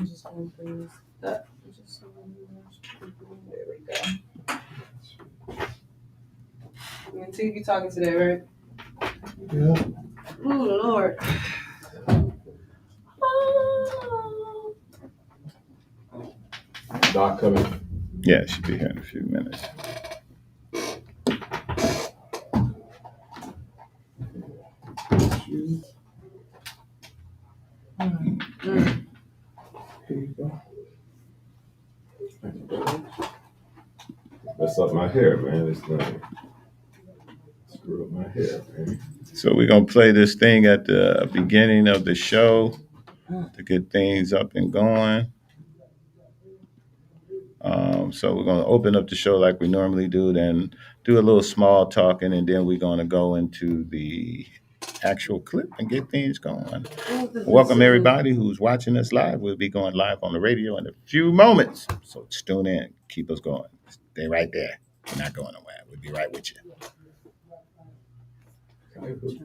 I'm just going through that. There we go. And T, you talking today, right? Yeah. Oh Lord. Doc coming. Yeah, she'll be here in a few minutes. Mm. Here you go. Mess up my hair, man. It's not screw up my hair, man. So we're gonna play this thing at the beginning of the show to get things up and going. So we're gonna open up the show like we normally do, then do a little small talking, and then we're gonna go into the actual clip and get things going. Welcome everybody who's watching us live. We'll be going live on the radio in a few moments. So tune in, keep us going. Stay right there. We're not going nowhere. We'll be right with you. Fatherhood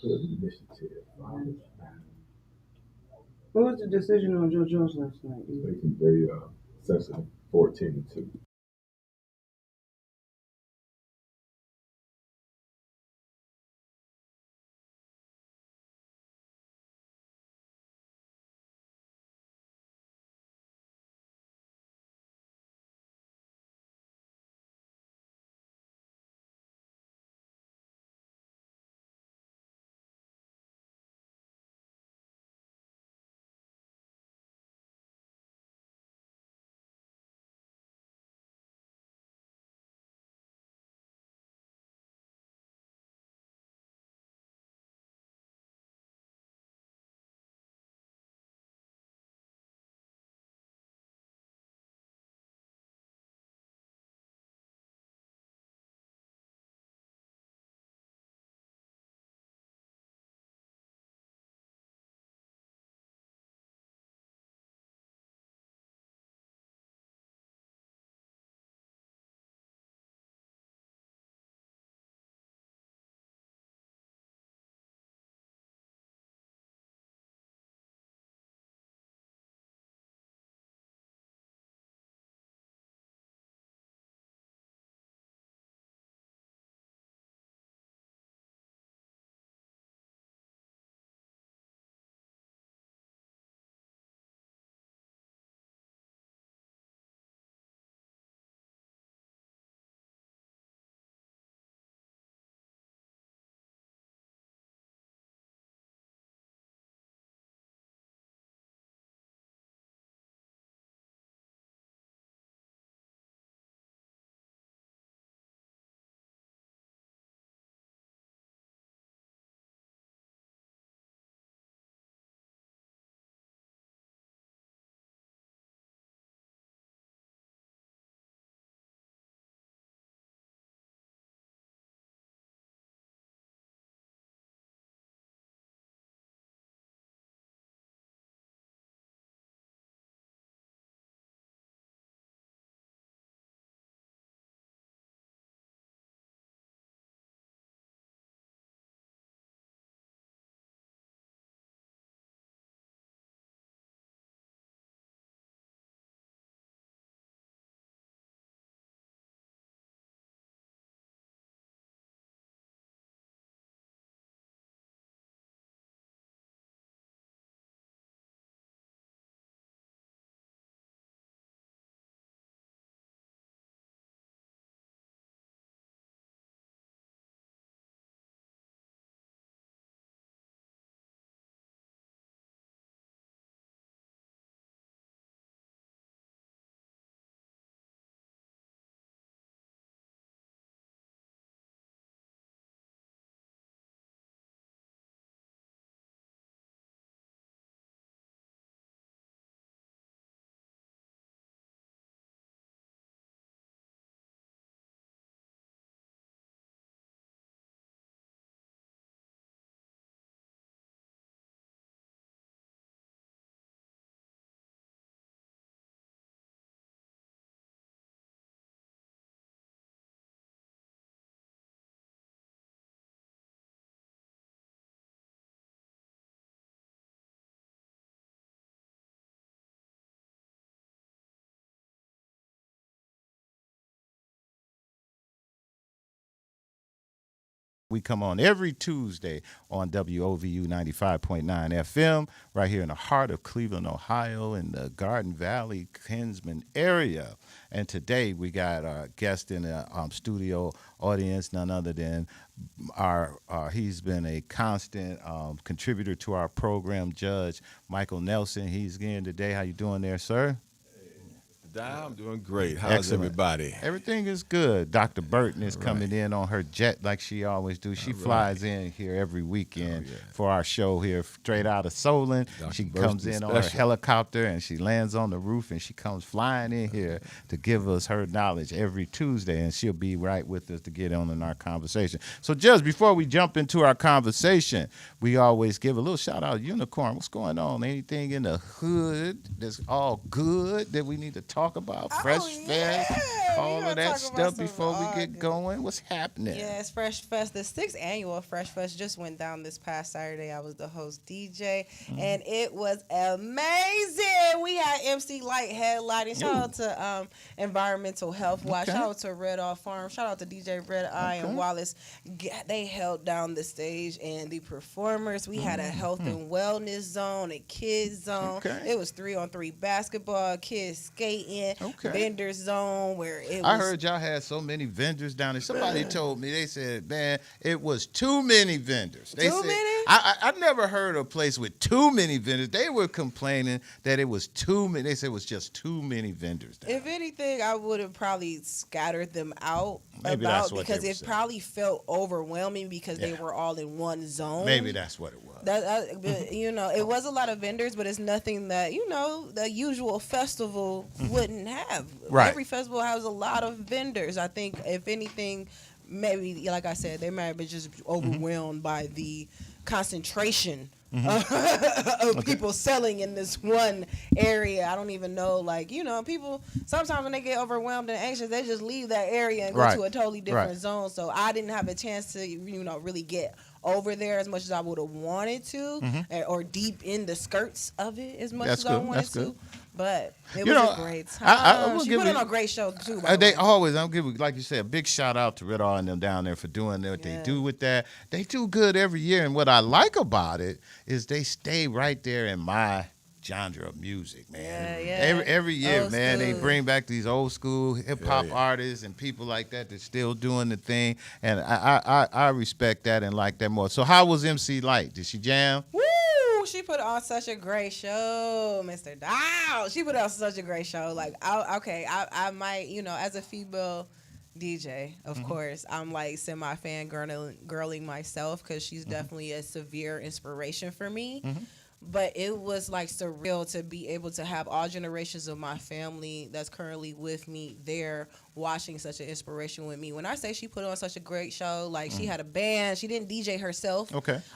initiative. What was the decision on JoJo's last night? They sensitive 14-2. We come on every Tuesday on WOVU 95.9 FM right here in the heart of Cleveland, Ohio, in the Garden Valley, Kinsman area. And today we got our guest in the studio audience, none other than he's been a constant contributor to our program, Judge Michael Nelson. He's in today. How you doing there, sir? I'm doing great. How's Excellent. everybody? Everything is good. Dr. Burton is coming in on her jet like she always do. She flies in here every weekend for our show here, straight out of Solon. Dr. She Burton comes in on her special. helicopter and she lands on the roof and she comes flying in here to give us her knowledge every Tuesday, and she'll be right with us to get on in our conversation. So, Judge, before we jump into our conversation, we always give a little shout out to Unicorn. What's going on? Anything in the hood that's all good that we need to talk about? Fresh Fest, all of that stuff before we get going. What's happening? Yes, Fresh Fest. The 6th annual Fresh Fest just went down this past Saturday. I was the host DJ, and it was amazing. We had MC Lyte headlining. Shout out to Environmental Health Watch. Shout out to Red Off Farm. Shout out to DJ Red Eye and Wallace. They held down the stage and the performers. We had a health and wellness zone, a kids zone. It was 3-on-3 basketball, kids skating, vendor zone where it was. I heard y'all had so many vendors down there. Somebody told me, they said, man, it was too many vendors. They Too said, many? I've never heard of a place with too many vendors. They were complaining that it was too many. They said it was just too many vendors down If anything, I would have probably scattered them out Maybe that's what because they were it saying. probably felt overwhelming because they were all in one zone. Maybe that's what it was. But, it was a lot of vendors, but it's nothing that the usual festival wouldn't have. Right. Every festival has a lot of vendors. I think if anything, maybe like I said, they might have been just overwhelmed by the concentration of people selling in this one area. I don't even know, people sometimes when they get overwhelmed and anxious, they just leave that area and go to a totally different zone. So I didn't have a chance to really get over there as much as I would have wanted to, or deep in the skirts of it as much as I wanted to. But it was a great time. She put on a great show too. I'll give, like you said, a big shout out to Red R and them down there for doing what they do with that. They do good every year, and what I like about it is they stay right there in my genre of music, man. Every year, old man, school. They bring back these old school hip hop artists and people like that that's still doing the thing, and I respect that and like that more. So how was MC Lyte? Did she jam? Woo! She put on such a great show, Mr. Dowell. She put on such a great show. I might, as a female DJ, of course, I'm like semi-fan girling myself because she's definitely a severe inspiration for me. But it was like surreal to be able to have all generations of my family that's currently with me there watching such an inspiration with me. When I say she put on such a great show, she had a band. She didn't DJ herself,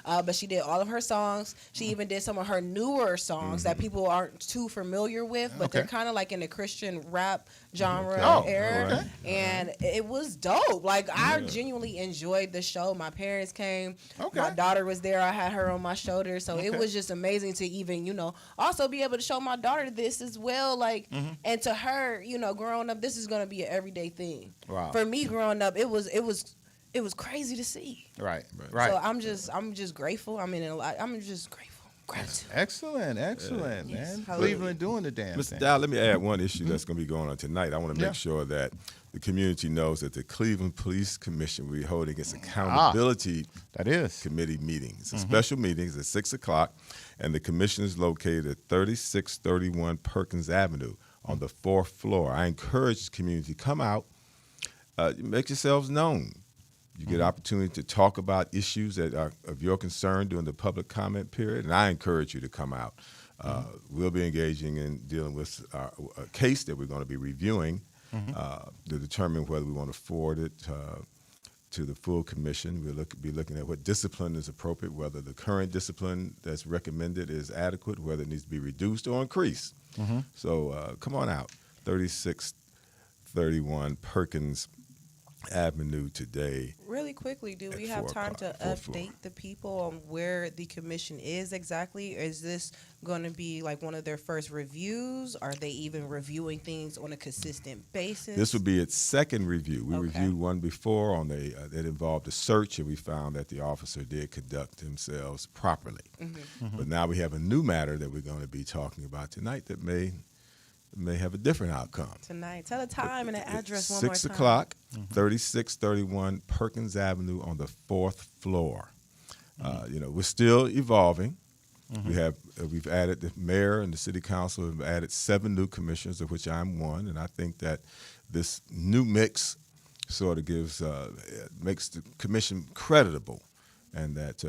but she did all of her songs. She even did some of her newer songs that people aren't too familiar with, but they're kind of like in the Christian rap genre era. And it was dope. I genuinely enjoyed the show. My parents came. My daughter was there. I had her on my shoulder. So it was just amazing to even, also be able to show my daughter this as well. And to her, growing up, this is going to be an everyday thing. Wow. For me growing up, it was crazy to see. Right. So I'm just grateful. I'm just grateful. Gratitude. Excellent, man. Cleveland doing the damn Mr. thing. Dowell, let me add one issue that's going to be going on tonight. I want to make sure that the community knows that the Cleveland Police Commission will be holding its accountability committee meeting. It's a special meeting. It's at 6 o'clock, and the commission is located at 3631 Perkins Avenue on the 4th floor. I encourage the community to come out, make yourselves known. You get opportunity to talk about issues that are of your concern during the public comment period, and I encourage you to come out. We'll be engaging in dealing with a case that we're going to be reviewing to determine whether we want to forward it to the full commission. We'll be looking at what discipline is appropriate, whether the current discipline that's recommended is adequate, whether it needs to be reduced or increased. So come on out, 3631 Perkins Avenue today. Really quickly, do we At have 4 time to o'clock, fourth floor. update the people on where the commission is exactly? Is this going to be like one of their first reviews? Are they even reviewing things on a consistent basis? This would be its second review. We Okay. reviewed one before on that involved a search, and we found that the officer did conduct themselves properly. But now we have a new matter that we're going to be talking about tonight that may have a different outcome. Tonight. Tell the time and the address one 6 more time. o'clock, 3631 Perkins Avenue on the 4th floor. We're still evolving. We've added the mayor and the city council have added 7 new commissioners, of which I'm one, and I think that this new mix sort of makes the commission creditable, and that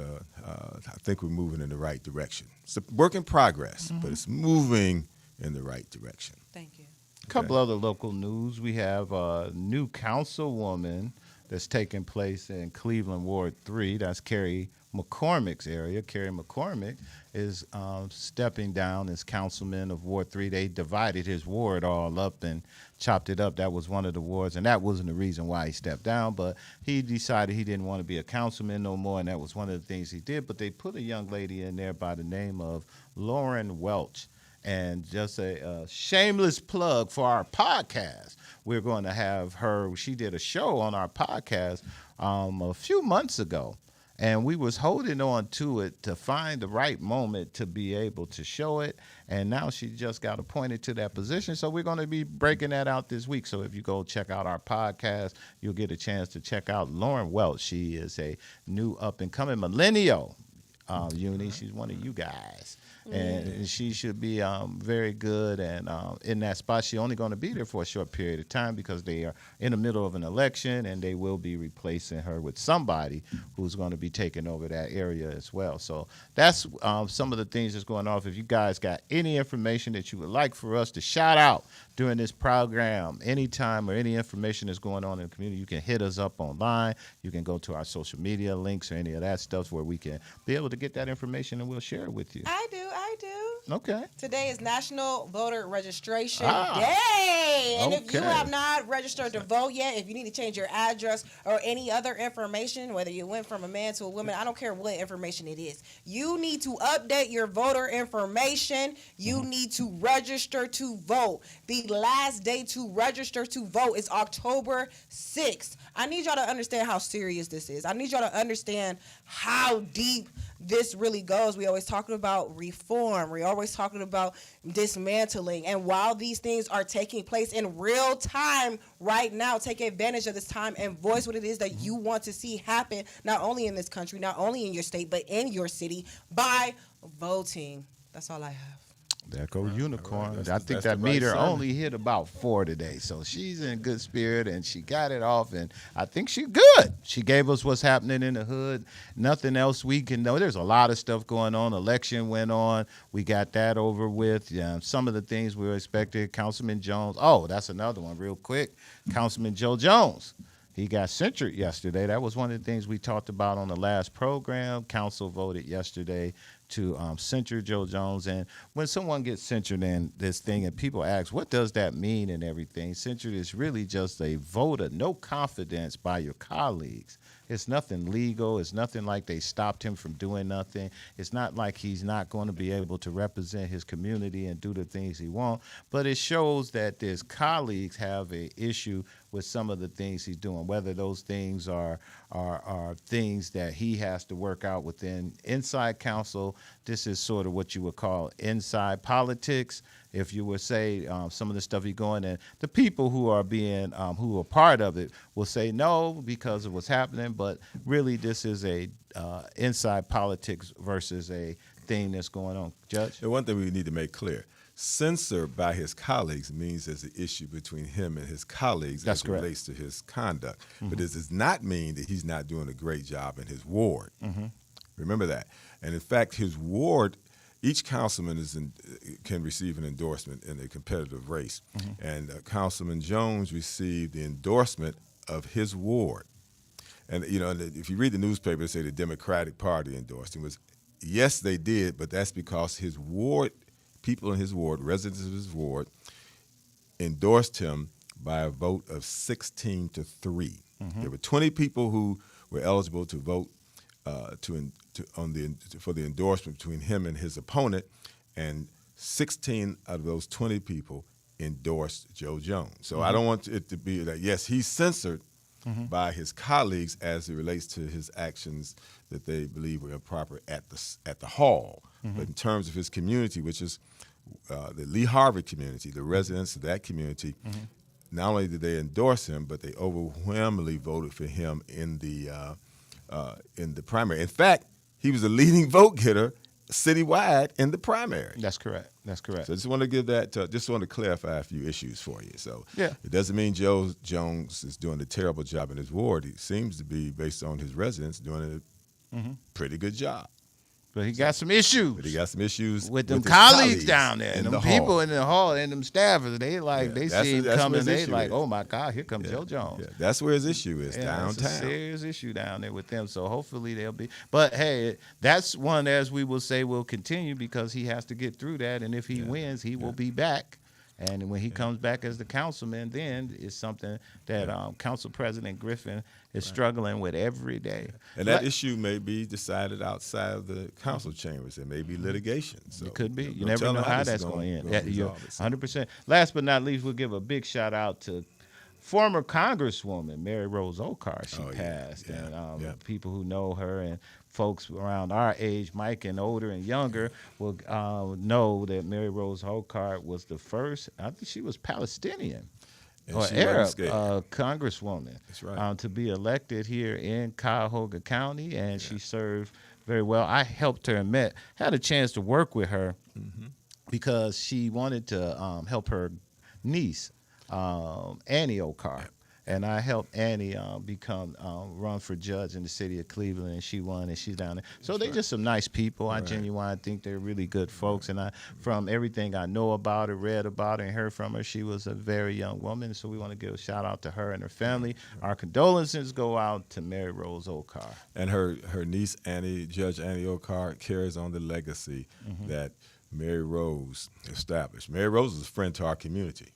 I think we're moving in the right direction. It's a work in progress, but it's moving in the right direction. Thank you. A couple other local news. We have a new councilwoman that's taking place in Cleveland Ward 3. That's Carrie McCormick's area. Carrie McCormick is stepping down as councilman of Ward 3. They divided his ward all up and chopped it up. That was one of the wards, and that wasn't the reason why he stepped down, but he decided he didn't want to be a councilman no more, and that was one of the things he did. But they put a young lady in there by the name of Lauren Welch. And just a shameless plug for our podcast. We're going to have her. She did a show on our podcast a few months ago, and we was holding on to it to find the right moment to be able to show it. And now she just got appointed to that position, so we're going to be breaking that out this week. So if you go check out our podcast, you'll get a chance to check out Lauren Welch. She is a new up-and-coming millennial. Uni, she's one of you guys. And she should be very good. And in that spot, she's only going to be there for a short period of time because they are in the middle of an election, and they will be replacing her with somebody who's going to be taking over that area as well. So that's some of the things that's going on. If you guys got any information that you would like for us to shout out during this program, anytime or any information that's going on in the community, you can hit us up online. You can go to our social media links or any of that stuff where we can be able to get that information, and we'll share it with you. I do. Okay. Today is National Voter Registration Ah. Day. And if you Okay. have not registered to vote yet, if you need to change your address or any other information, whether you went from a man to a woman, I don't care what information it is, you need to update your voter information. You need to register to vote. The last day to register to vote is October 6th. I need y'all to understand how serious this is. I need y'all to understand how deep this really goes. We always talking about reform. We're always talking about dismantling. And while these things are taking place in real time right now, take advantage of this time and voice what it is that you want to see happen, not only in this country, not only in your state, but in your city by voting. That's all I have. There go Unicorn. That's I the- think that's that the right meter sermon. only hit about 4 today. So she's in good spirit, and she got it off, and I think she's good. She gave us what's happening in the hood. Nothing else we can know. There's a lot of stuff going on. Election went on. We got that over with. Yeah, some of the things we were expected. Councilman Jones. Oh, that's another one real quick. Councilman Joe Jones. He got censured yesterday. That was one of the things we talked about on the last program. Council voted yesterday to censure Joe Jones. And when someone gets censured in this thing and people ask, what does that mean and everything? Censured is really just a vote of no confidence by your colleagues. It's nothing legal. It's nothing like they stopped him from doing nothing. It's not like he's not going to be able to represent his community and do the things he wants. But it shows that his colleagues have an issue with some of the things he's doing, whether those things are things that he has to work out within inside council. This is sort of what you would call inside politics. If you would say some of the stuff he's going, and the people who are being who are part of it will say no because of what's happening, but really this is a inside politics versus a thing that's going on. Judge? And one thing we need to make clear, censor by his colleagues means there's an issue between him and his colleagues That's as it correct. relates to his conduct. But this does not mean that he's not doing a great job in his ward. Remember that. And in fact, his ward, each councilman can receive an endorsement in a competitive race. And Councilman Jones received the endorsement of his ward. And, you know, if you read the newspaper, they say the Democratic Party endorsed him. Yes, they did, but that's because his ward, people in his ward, residents of his ward, endorsed him by a vote of 16-3. There were 20 people who were eligible to vote for the endorsement between him and his opponent, and 16 out of those 20 people endorsed Joe Jones. So I don't want it to be that, yes, he's censored by his colleagues as it relates to his actions that they believe were improper at the hall. But in terms of his community, which is the Lee Harvey community, the residents of that community, not only did they endorse him, but they overwhelmingly voted for him in the primary. In fact, he was the leading vote getter citywide in the primary. That's correct. That's correct. So I just want to give that. Just want to clarify a few issues for you. So yeah, it doesn't mean Joe Jones is doing a terrible job in his ward. He seems to be, based on his residents, doing a pretty good job. But he got some issues. But he got some issues with them his colleagues down there, and in them the people hall. in the hall, and them staffers. They they see him coming. They like, oh my God, here comes Joe Jones. Yeah, that's where his issue is, downtown. That's a serious issue down there with them. So hopefully they'll be. But hey, that's one, as we will say, will continue because he has to get through that, and if he wins, he will be back. And when he comes back as the councilman, then it's something that Council President Griffin is struggling with every day. And that issue may be decided outside of the council chambers. There may be litigation. So it could be. You never know how that's going to end. You're 100%. Last but not least, we'll give a big shout out to former Congresswoman Mary Rose Ocar. She passed. And people who know her and folks around our age, Mike and older and younger, will know that Mary Rose Ocar was the first, I think she was Palestinian or Arab congresswoman. That's right. To be elected here in Cuyahoga County, and she served very well. I helped her and had a chance to work with her because she wanted to help her niece, Annie Ocar. And I helped Annie run for judge in the city of Cleveland, and she won, and she's down there. So they're just some nice people. I genuinely think they're really good folks. And from everything I know about her, read about her, and heard from her, she was a very young woman. So we want to give a shout out to her and her family. Our condolences go out to Mary Rose Ocar. And her niece, Judge Annie Ocar, carries on the legacy that Mary Rose established. Mary Rose is a friend to our community.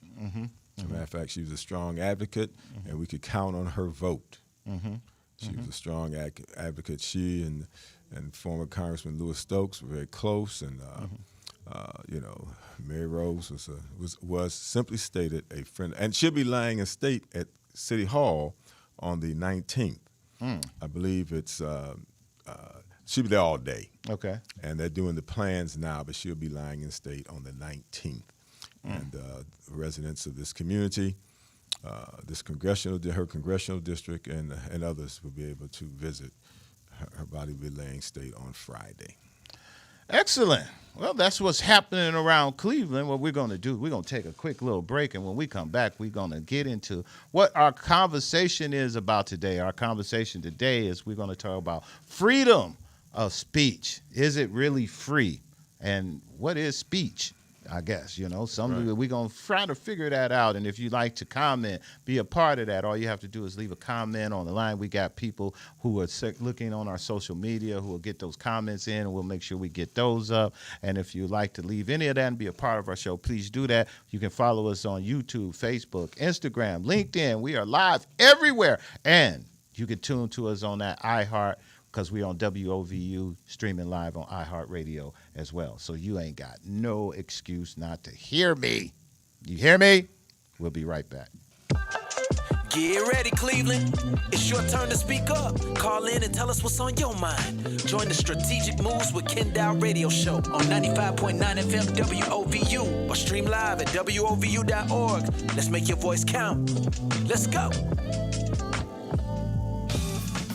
As a matter of fact, she was a strong advocate, and we could count on her vote. She was a strong advocate. She and former Congressman Louis Stokes were very close, and Mary Rose was simply stated a friend, and she'll be lying in state at City Hall on the 19th. I believe it's she'll be there all day. Okay, and they're doing the plans now, but she'll be lying in state on the 19th. And residents of this community, her congressional district, and others will be able to visit. Her body will be laying state on Friday. Excellent. Well, that's what's happening around Cleveland. What we're going to do, we're going to take a quick little break, and when we come back, we're going to get into what our conversation is about today. Our conversation today is we're going to talk about freedom of speech. Is it really free? And what is speech? I guess, we're going to try to figure that out. And if you'd like to comment, be a part of that, all you have to do is leave a comment on the line. We got people who are looking on our social media who will get those comments in, and we'll make sure we get those up. And if you'd like to leave any of that and be a part of our show, please do that. You can follow us on YouTube, Facebook, Instagram, LinkedIn. We are live everywhere. And you can tune to us on that iHeart, because we're on WOVU, streaming live on iHeartRadio as well. So you ain't got no excuse not to hear me. You hear me? We'll be right back. Get ready, Cleveland. It's your turn to speak up. Call in and tell us what's on your mind. Join the Strategic Moves with Kenn Dowell radio show on 95.9 FM WOVU or stream live at WOVU.org. Let's make your voice count. Let's go.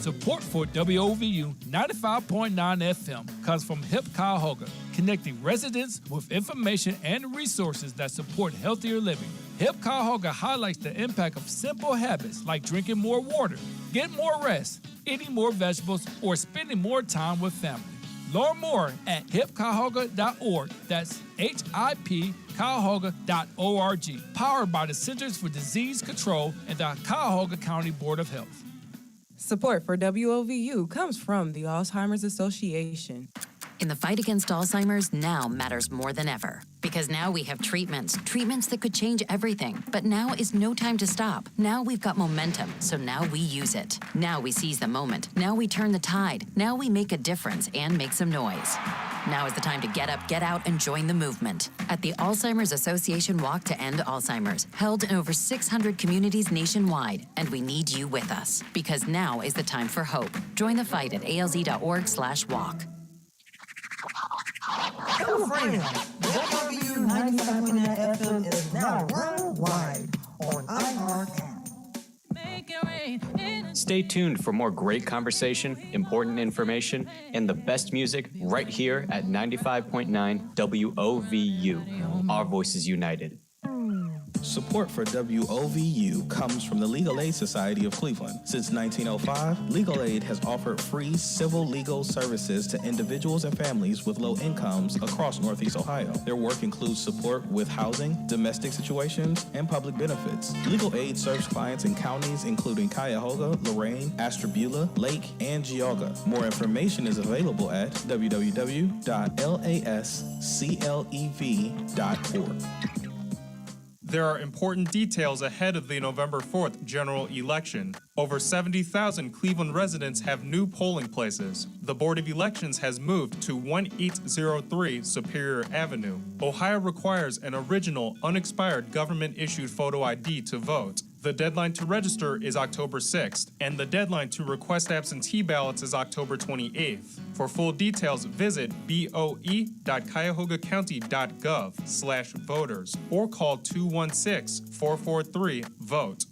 Support for WOVU 95.9 FM comes from HIP Cuyahoga, connecting residents with information and resources that support healthier living. HIP Cuyahoga highlights the impact of simple habits like drinking more water, getting more rest, eating more vegetables, or spending more time with family. Learn more at hipcuyahoga.org. That's HIP Cuyahoga.org. Powered by the Centers for Disease Control and the Cuyahoga County Board of Health. Support for WOVU comes from the Alzheimer's Association. In the fight against Alzheimer's, now matters more than ever. Because now we have treatments that could change everything. But now is no time to stop. Now we've got momentum, so now we use it. Now we seize the moment. Now we turn the tide. Now we make a difference and make some noise. Now is the time to get up, get out, and join the movement. At the Alzheimer's Association Walk to End Alzheimer's, held in over 600 communities nationwide, and we need you with us. Because now is the time for hope. Join the fight at alz.org/walk. California, WW 95.9 FM is now worldwide on iHeart. Stay tuned for more great conversation, important information, and the best music right here at 95.9 WOVU. Our voices united. Support for WOVU comes from the Legal Aid Society of Cleveland. Since 1905, Legal Aid has offered free civil legal services to individuals and families with low incomes across Northeast Ohio. Their work includes support with housing, domestic situations, and public benefits. Legal Aid serves clients in counties including Cuyahoga, Lorain, Ashtabula, Lake, and Geauga. More information is available at www.lasclev.org. There are important details ahead of the November 4th general election. Over 70,000 Cleveland residents have new polling places. The Board of Elections has moved to 1803 Superior Avenue. Ohio requires an original, unexpired government-issued photo ID to vote. The deadline to register is October 6th, and the deadline to request absentee ballots is October 28th. For full details, visit boe.cuyahogacounty.gov/voters or call 216-443-VOTE.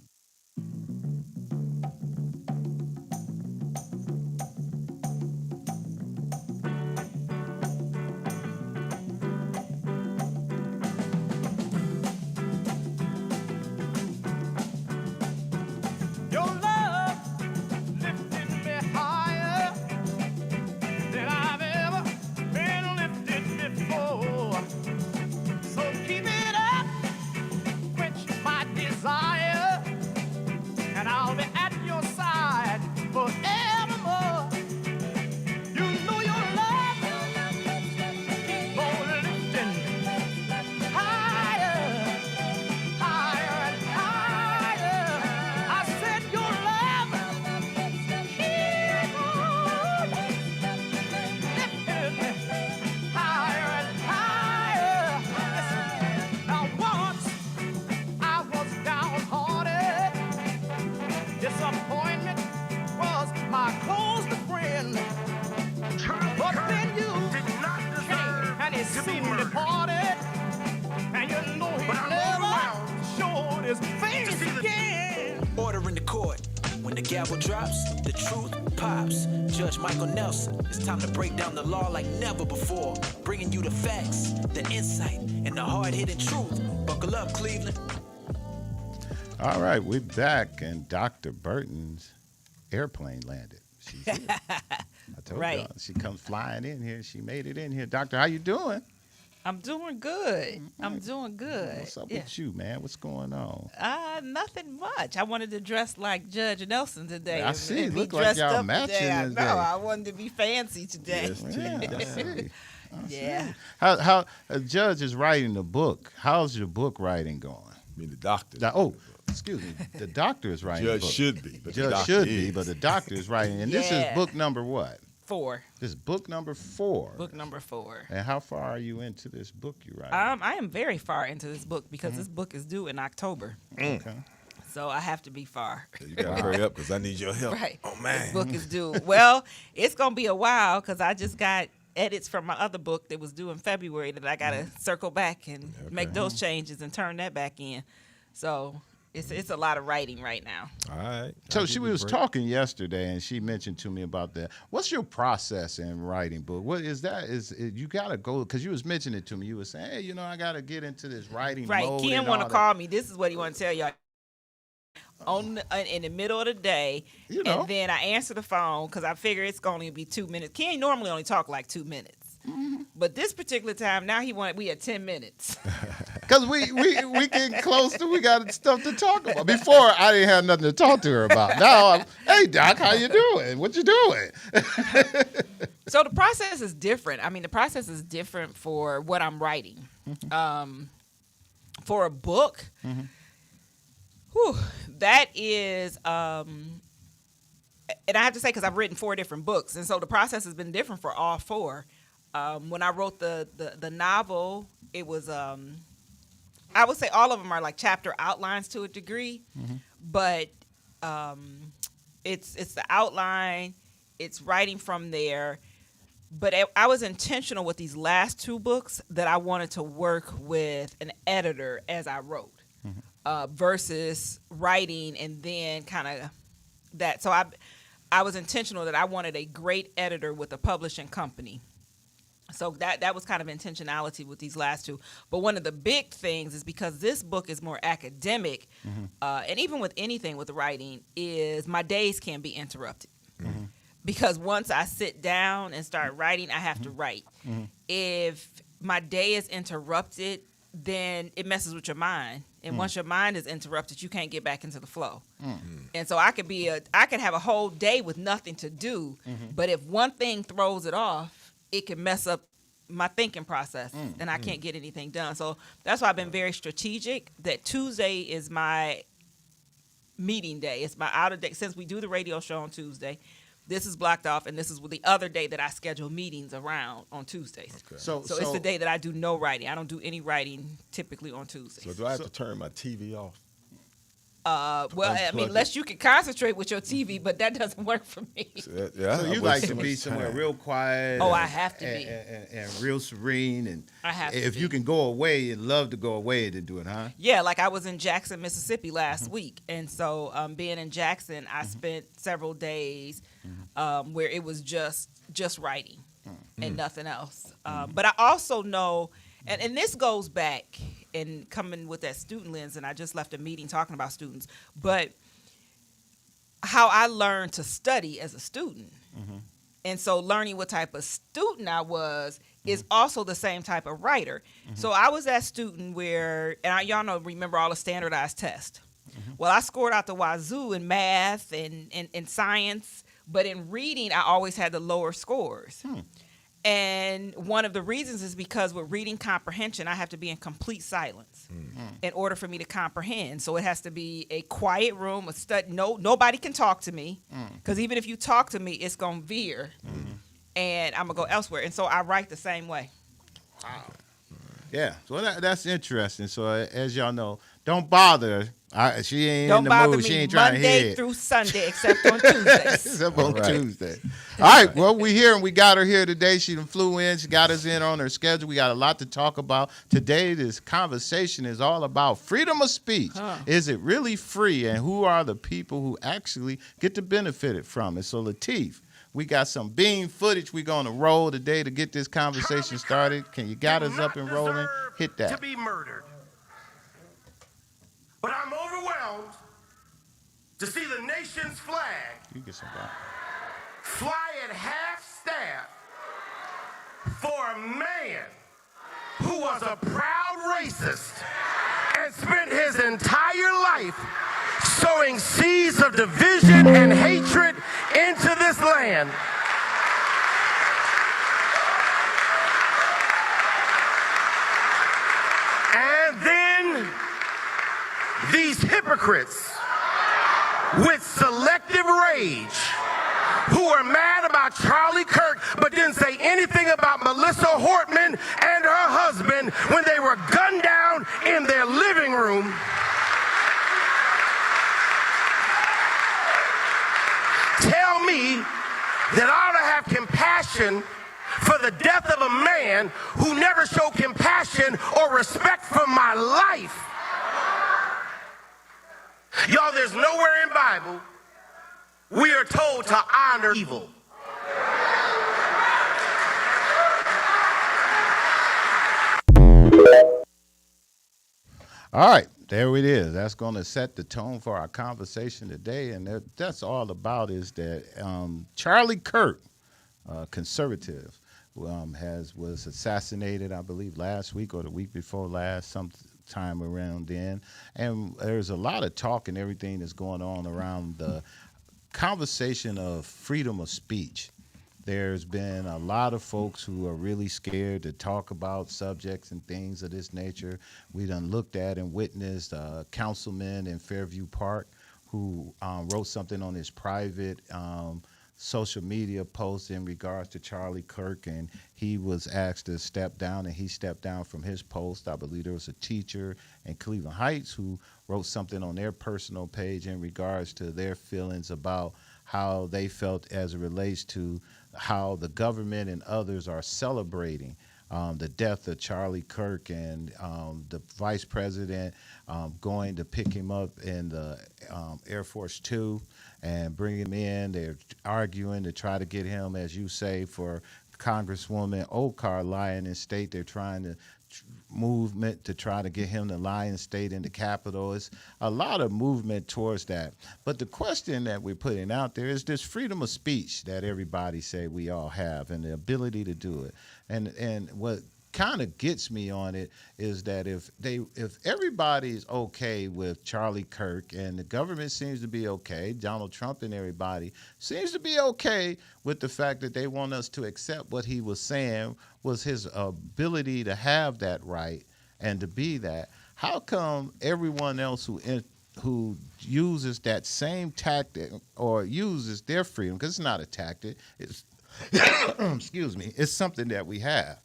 It's time to break down the law like never before, bringing you the facts, the insight, and the hard-hitting truth. Buckle up, Cleveland. All right, we're back, and Dr. Burton's airplane landed. She's here. I told y'all, she comes flying in here. She made it in here. Doctor, how you doing? I'm doing good. I'm doing good. What's up with you, man? What's going on? Nothing much. I wanted to dress like Judge Nelson today. I see. Look like y'all matching today. No, I wanted to be fancy today. Yes, I see. Yeah. How Judge is writing the book. How's your book writing going? I mean, the doctor. Excuse me. The doctor is writing the book. Judge should be. But Judge should be, but the doctor is writing. And this is book number what? 4. This is book number 4. Book number 4. And how far are you into this book you write? I am very far into this book because this book is due in October. Okay. So I have to be far. You got to hurry up because I need your help. Right. Oh, man. This book is due. Well, it's going to be a while because I just got edits from my other book that was due in February that I got to circle back and make those changes and turn that back in. So it's a lot of writing right now. All right. So she was talking yesterday, and she mentioned to me about that. What's your process in writing book? What is that? You got to go, because you was mentioning it to me. You were saying, hey, I got to get into this writing mode. Ken want to call me. This is what he want to tell y'all. In the middle of the day, and then I answer the phone because I figure it's going to be 2 minutes. Ken normally only talk like 2 minutes. But this particular time, now we had 10 minutes. Because we getting close to, we got stuff to talk about. Before, I didn't have nothing to talk to her about. Now, hey, Doc, how you doing? What you doing? So the process is different. I mean, the process is different for what I'm writing. For a book, that is, and I have to say, because I've written 4 different books, and so the process has been different for all 4. When I wrote the novel, it was, I would say all of them are like chapter outlines to a degree, but it's the outline, it's writing from there. But I was intentional with these last 2 books that I wanted to work with an editor as I wrote, versus writing and then kind of that. So I was intentional that I wanted a great editor with a publishing company. So that was kind of intentionality with these last 2. But one of the big things is because this book is more academic, and even with anything with writing, is my days can be interrupted. Because once I sit down and start writing, I have to write. If my day is interrupted, then it messes with your mind. And once your mind is interrupted, you can't get back into the flow. And so I could have a whole day with nothing to do, but if one thing throws it off, it can mess up my thinking process, and I can't get anything done. So that's why I've been very strategic that Tuesday is my meeting day. It's my out of day. Since we do the radio show on Tuesday, this is blocked off, and this is the other day that I schedule meetings around on Tuesdays. Okay. So it's the day that I do no writing. I don't do any writing typily on Tuesdays. So do I have to turn my TV off? Well, I mean, unless you can concentrate with your TV, but that doesn't work for me. So you like to be somewhere real quiet. I have to be. And real serene. And I have to if be. you can go away, you'd love to go away to do it, huh? Yeah, like I was in Jackson, Mississippi last week. And so being in Jackson, I spent several days where it was just writing and nothing else. But I also know, and this goes back and coming with that student lens, and I just left a meeting talking about students, but how I learned to study as a student. And so learning what type of student I was is also the same type of writer. So I was that student where, and y'all know, remember all the standardized tests. Well, I scored out the wazoo in math and science, but in reading, I always had the lower scores. And one of the reasons is because with reading comprehension, I have to be in complete silence in order for me to comprehend. So it has to be a quiet room, a study. Nobody can talk to me, because even if you talk to me, it's going to veer, and I'm going to go elsewhere. And so I write the same way. Wow. Yeah, so that's interesting. So as y'all know, don't bother. She ain't Don't in the bother mood. She me ain't trying to Monday head. through Sunday, except on Tuesdays. Except on Tuesday. All right. Well, we here and we got her here today. She done flew in. She got us in on her schedule. We got a lot to talk about today. This conversation is all about freedom of speech. Is it really free, and who are the people who actually get to benefit from it? So, Lateef, we got some beam footage we're going to roll today to get this conversation started. Can you got us up and rolling? Hit that. To be murdered. But I'm overwhelmed to see the nation's flag You get some back. fly at half staff for a man who was a proud racist and spent his entire life sowing seeds of division and hatred into this land. And then these hypocrites with selective rage who are mad about Charlie Kirk but didn't say anything about Melissa Hortman and her husband when they were gunned down in their living room. Tell me that I ought to have compassion for the death of a man who never showed compassion or respect for my life. Y'all, there's nowhere in the Bible we are told to honor evil. All right, there it is. That's going to set the tone for our conversation today, and that's all about is that Charlie Kirk, conservative, was assassinated, I believe, last week or the week before last, sometime around then, and there's a lot of talk and everything that's going on around the conversation of freedom of speech. There's been a lot of folks who are really scared to talk about subjects and things of this nature. We done looked at and witnessed a councilman in Fairview Park who wrote something on his private social media post in regards to Charlie Kirk, and he was asked to step down, and he stepped down from his post. I believe there was a teacher in Cleveland Heights who wrote something on their personal page in regards to their feelings about how they felt as it relates to how the government and others are celebrating the death of Charlie Kirk, and the vice president going to pick him up in the Air Force Two and bring him in. They're arguing to try to get him, as you say, for Congresswoman Okar Lyon State. They're trying to movement to try to get him to Lyon State in the Capitol. It's a lot of movement towards that. But the question that we're putting out there is this freedom of speech that everybody say we all have, and the ability to do it. And what kind of gets me on it is that if everybody's okay with Charlie Kirk, and the government seems to be okay, Donald Trump and everybody seems to be okay with the fact that they want us to accept what he was saying was his ability to have that right and to be that, how come everyone else who uses that same tactic or uses their freedom, because it's not a tactic, it's excuse me, it's something that we have.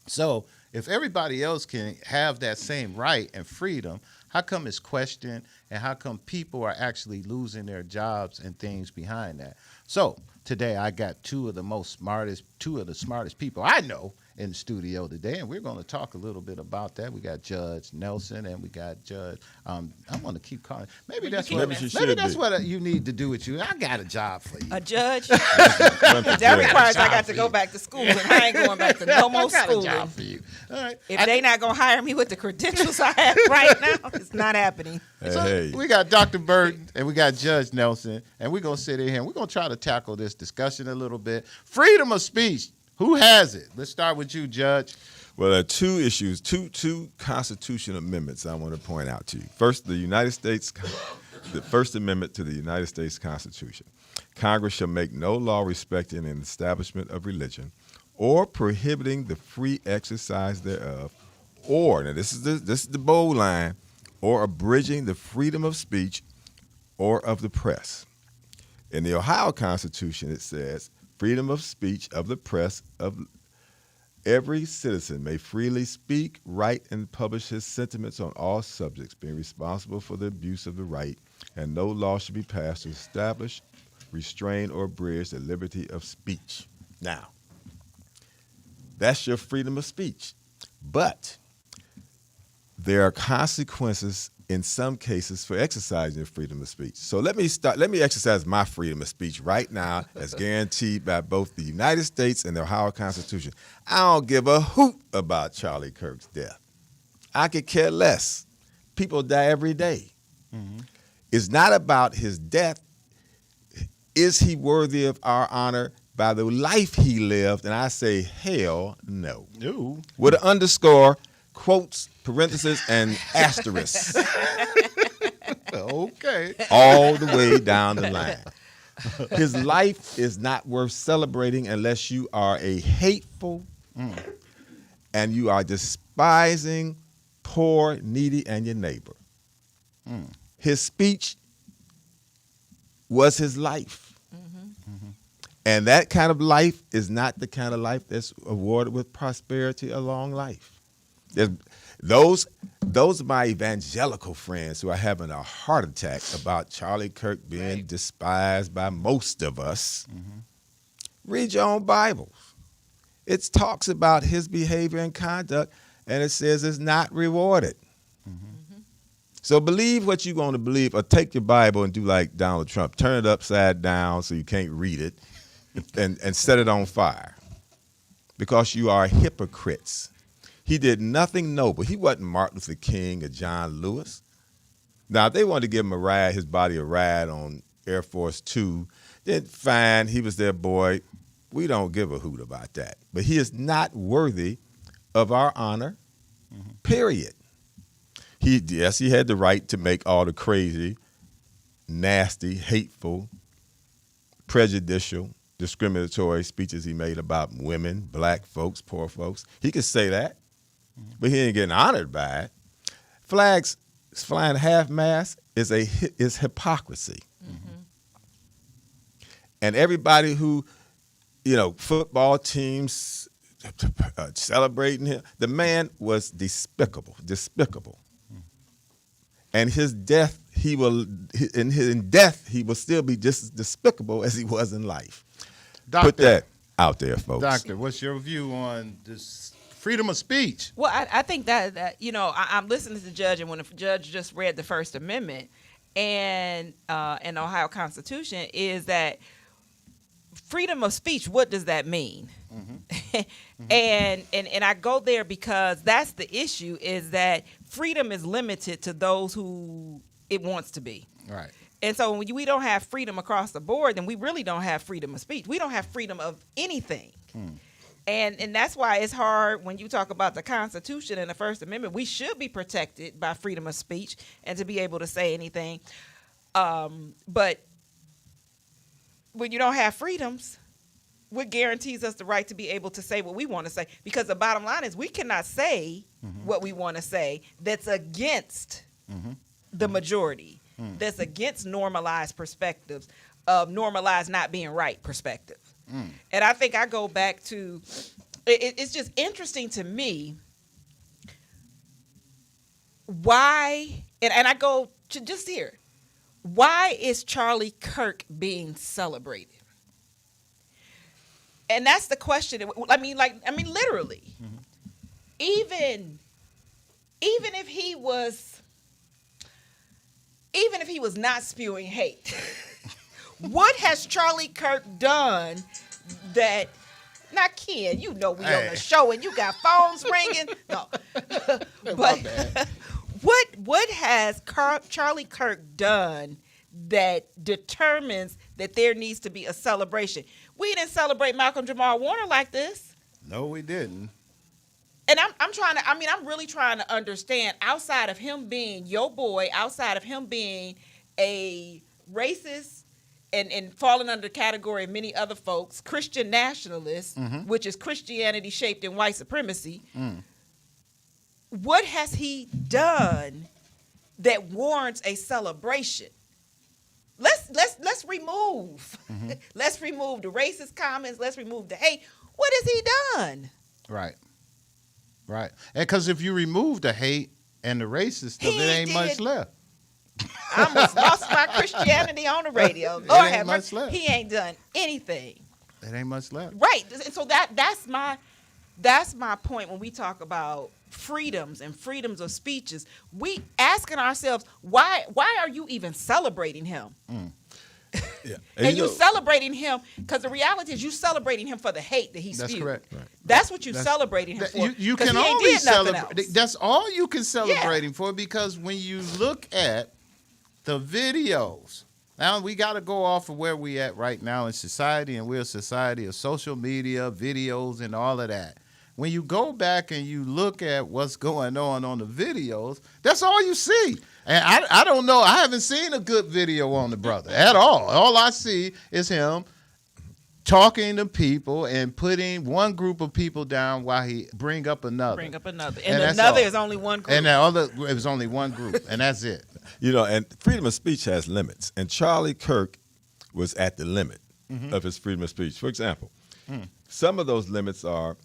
So if everybody else can have that same right and freedom, how come it's questioned, and how come people are actually losing their jobs and things behind that? So today I got two of the smartest people I know in the studio today, and we're going to talk a little bit about that. We got Judge Nelson, and we got Judge. I'm going to keep calling. Maybe that's what you need to do with you. I got a job for you. A judge? That requires I got to go back to school, and I ain't going back to no more school. I got a job for you. All right. If they not gonna hire me with the credentials I have right now, it's not happening. So we got Dr. Burton and we got Judge Nelson, and we're gonna sit in here and we're gonna try to tackle this discussion a little bit. Freedom of speech. Who has it? Let's start with you, Judge. Well, there are two issues, two constitutional amendments I want to point out to you. First, the First Amendment to the United States Constitution. Congress shall make no law respecting an establishment of religion or prohibiting the free exercise thereof, or, now this is the bold line, or abridging the freedom of speech or of the press. In the Ohio Constitution, it says, freedom of speech of the press of every citizen may freely speak, write, and publish his sentiments on all subjects, being responsible for the abuse of the right, and no law should be passed to establish, restrain, or abridge the liberty of speech. Now, that's your freedom of speech. But there are consequences in some cases for exercising freedom of speech. So let me exercise my freedom of speech right now as guaranteed by both the United States and the Ohio Constitution. I don't give a hoot about Charlie Kirk's death. I could care less. People die every day. Mm-hmm. It's not about his death. Is he worthy of our honor by the life he lived? And I say, hell no. No. With an underscore, quotes, parentheses, and asterisks. Okay. All the way down the line. His life is not worth celebrating unless you are a hateful and you are despising poor, needy, and your neighbor. His speech was his life. And that kind of life is not the kind of life that's awarded with prosperity or long life. Those are my evangelical friends who are having a heart attack about Charlie Kirk being despised by most of us. Read your own Bibles. It talks about his behavior and conduct, and it says it's not rewarded. So believe what you're going to believe, or take your Bible and do like Donald Trump. Turn it upside down so you can't read it, and set it on fire. Because you are hypocrites. He did nothing noble. He wasn't Martin Luther King or John Lewis. Now, if they wanted to give him his body a ride on Air Force Two, then fine, he was their boy. We don't give a hoot about that. But he is not worthy of our honor, period. He had the right to make all the crazy, nasty, hateful, prejudicial, discriminatory speeches he made about women, black folks, poor folks. He could say that, but he ain't getting honored by it. Flags flying half-mast is hypocrisy. And everybody who, football teams celebrating him, the man was despicable. And his death, he will still be just as despicable as he was in life. Doctor, put that out there, folks. Doctor, what's your view on this freedom of speech? Well, I think that I'm listening to the judge, and when the judge just read the First Amendment and an Ohio Constitution, is that freedom of speech. What does that mean? And I go there because that's the issue, is that freedom is limited to those who it wants to be. Right. And so when we don't have freedom across the board, then we really don't have freedom of speech. We don't have freedom of anything. And that's why it's hard when you talk about the Constitution and the First Amendment. We should be protected by freedom of speech and to be able to say anything. But when you don't have freedoms, what guarantees us the right to be able to say what we want to say? Because the bottom line is we cannot say what we want to say that's against the majority, that's against normalized perspectives of normalized not being right perspective. And I think I go back to, it's just interesting to me why, and I go to just here, why is Charlie Kirk being celebrated? And that's the question. I mean, literally, even if he was not spewing hate, what has Charlie Kirk done that? Not Ken, we on the show and you got phones ringing. No, but what has Charlie Kirk done that determines that there needs to be a celebration? We didn't celebrate Malcolm Jamal Warner like this. No, we didn't. And I'm really trying to understand, outside of him being your boy, outside of him being a racist and falling under the category of many other folks, Christian nationalists, which is Christianity shaped in white supremacy, what has he done that warrants a celebration? Let's remove. Let's remove the racist comments. Let's remove the hate. What has he done? Right. And because if you remove the hate and the racist stuff, it ain't much left. I almost lost my Christianity on the radio. Lord have mercy. He ain't done anything. It ain't much left. Right. And so that's my point when we talk about freedoms and freedoms of speeches. We asking ourselves, why are you even celebrating him? Yeah. And you celebrating him because the reality is you celebrating him for the hate that he spewed. That's correct. Right. That's what you celebrating him for. You can only celebrate. That's all you can celebrate him for, because when you look at the videos, now we got to go off of where we at right now in society, and we're a society of social media, videos, and all of that. When you go back and you look at what's going on the videos, that's all you see. And I don't know. I haven't seen a good video on the brother at all. All I see is him talking to people and putting one group of people down while he bring up another. And another is only one group. And the other is only one group, and that's it. And freedom of speech has limits. And Charlie Kirk was at the limit of his freedom of speech. For example, some of those limits are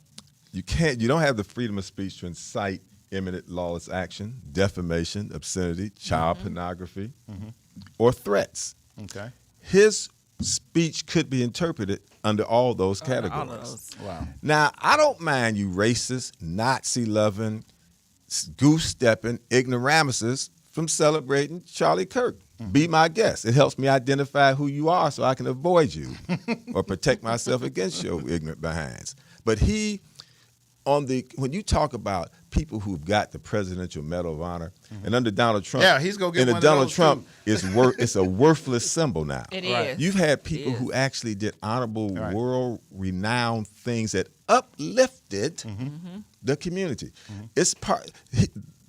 you don't have the freedom of speech to incite imminent lawless action, defamation, obscenity, child pornography, or threats. Okay. His speech could be interpreted under all those categories. Wow. Now, I don't mind you racist, Nazi-loving, goose-stepping ignoramuses from celebrating Charlie Kirk. Be my guest. It helps me identify who you are so I can avoid you or protect myself against your ignorant behinds. But when you talk about people who've got the Presidential Medal of Honor, and under Donald Trump, he's gonna get one of Donald those Trump it's a worthless symbol now. It is. You've had people who actually did honorable, world-renowned things that uplifted the community. It's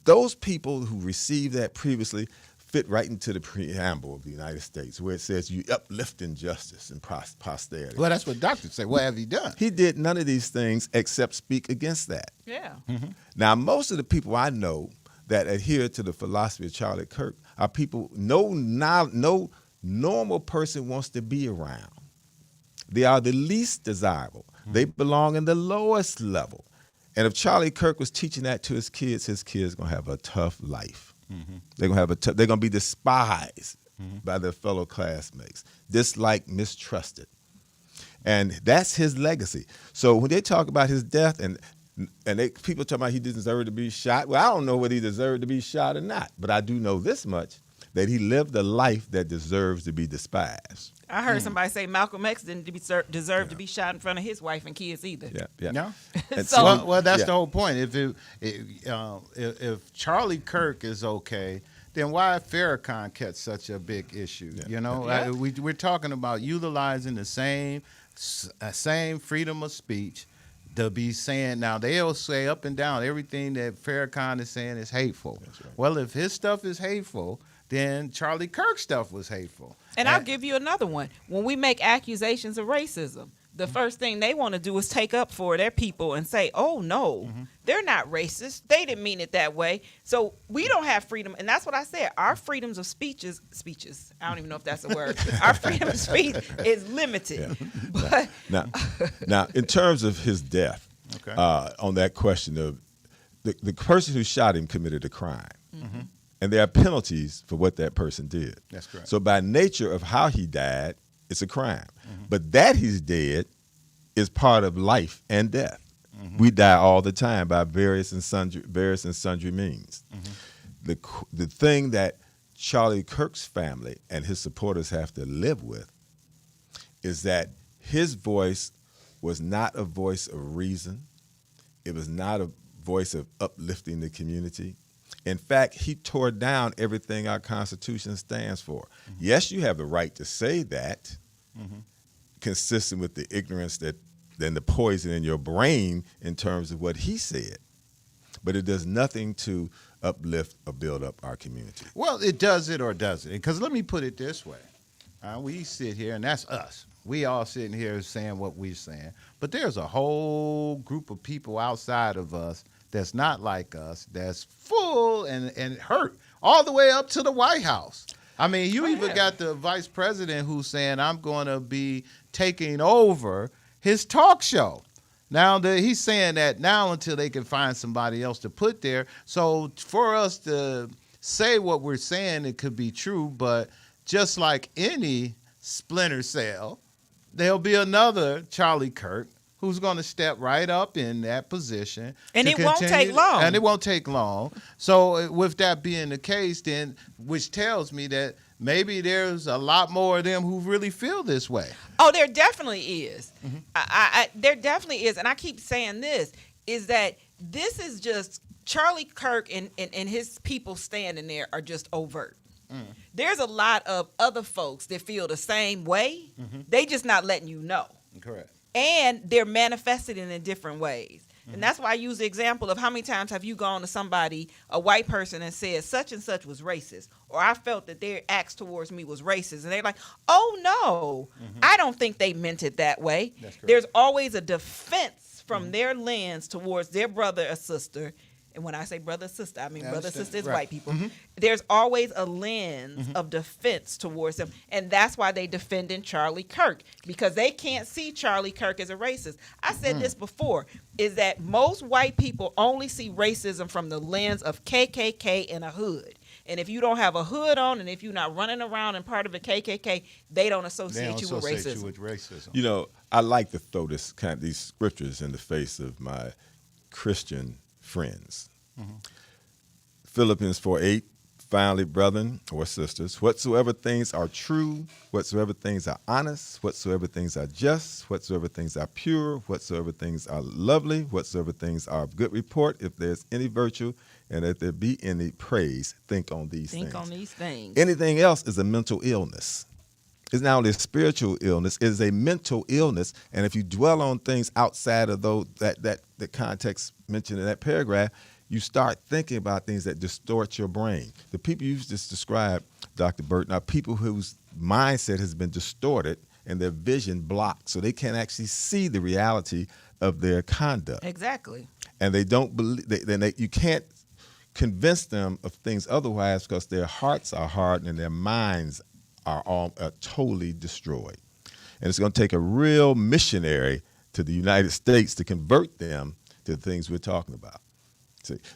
those people who received that previously fit right into the preamble of the United States, where it says you uplift injustice and posterity. Well, that's what doctors say. What have he done? He did none of these things except speak against that. Yeah. Now, most of the people I know that adhere to the philosophy of Charlie Kirk are people no normal person wants to be around. They are the least desirable. They belong in the lowest level. And if Charlie Kirk was teaching that to his kids gonna have a tough life. They're gonna have they're gonna be despised by their fellow classmates, disliked, mistrusted, and that's his legacy. So when they talk about his death and people talk about he didn't deserve to be shot, well, I don't know whether he deserved to be shot or not, but I do know this much, that he lived a life that deserves to be despised. I heard somebody say Malcolm X didn't deserve to be shot in front of his wife and kids either. Yeah. No. So- well, that's the whole point. If Charlie Kirk is okay, then why Farrakhan catch such a big issue? You know, we're talking about utilizing the same freedom of speech to be saying. Now they'll say up and down everything that Farrakhan is saying is hateful. Right. Well, if his stuff is hateful, then Charlie Kirk's stuff was hateful. And I'll give you another one. When we make accusations of racism, the first thing they want to do is take up for their people and say, oh, no, they're not racist. They didn't mean it that way. So we don't have freedom. And that's what I said. Our freedoms of speeches, I don't even know if that's a word. Our freedom of speech is limited. But Now, in terms of his death, on that question of the person who shot him committed a crime. And there are penalties for what that person did. That's correct. So by nature of how he died, it's a crime. But that he's dead is part of life and death. We die all the time by various and sundry means. The thing that Charlie Kirk's family and his supporters have to live with is that his voice was not a voice of reason. It was not a voice of uplifting the community. In fact, he tore down everything our Constitution stands for. Yes, you have the right to say that, consistent with the ignorance then the poison in your brain in terms of what he said. But it does nothing to uplift or build up our community. Well, it does it or doesn't. Because let me put it this way. We sit here, and that's us. We all sitting here saying what we're saying. But there's a whole group of people outside of us that's not like us, that's full and hurt, all the way up to the White House. I mean, you even got the vice president who's saying, I'm going to be taking over his talk show. Now, he's saying that now until they can find somebody else to put there. So for us to say what we're saying, it could be true, but just like any splinter cell, there'll be another Charlie Kirk who's going to step right up in that position. And it won't take long. And it won't take long. So with that being the case, then, which tells me that maybe there's a lot more of them who really feel this way. Oh, there definitely is. There definitely is. And I keep saying this, is that this is just Charlie Kirk and his people standing there are just overt. There's a lot of other folks that feel the same way. They just not letting you know. Correct. And they're manifested in different ways. And that's why I use the example of how many times have you gone to somebody, a white person, and said such and such was racist, or I felt that their acts towards me was racist, and they're like, oh no, I don't think they meant it that way. There's always a defense from their lens towards their brother or sister. And when I say brother, sister, I mean brother, sister is white people. There's always a lens of defense towards them. And that's why they defending Charlie Kirk, because they can't see Charlie Kirk as a racist. I said this before, is that most white people only see racism from the lens of KKK and a hood. And if you don't have a hood on, and if you're not running around and part of the KKK, they don't associate you with racism. You know, I like to throw these scriptures in the face of my Christian friends. Philippians 4:8, finally, brethren or sisters, whatsoever things are true, whatsoever things are honest, whatsoever things are just, whatsoever things are pure, whatsoever things are lovely, whatsoever things are of good report, if there's any virtue and if there be any praise, think on these things. Think on these things. Anything else is a mental illness. It's not only a spiritual illness, it is a mental illness. And if you dwell on things outside of the context mentioned in that paragraph, you start thinking about things that distort your brain. The people you just described, Dr. Burton, are people whose mindset has been distorted and their vision blocked, so they can't actually see the reality of their conduct. Exactly. And they don't believe. You can't convince them of things otherwise because their hearts are hardened and their minds are totally destroyed. And it's going to take a real missionary to the United States to convert them to the things we're talking about.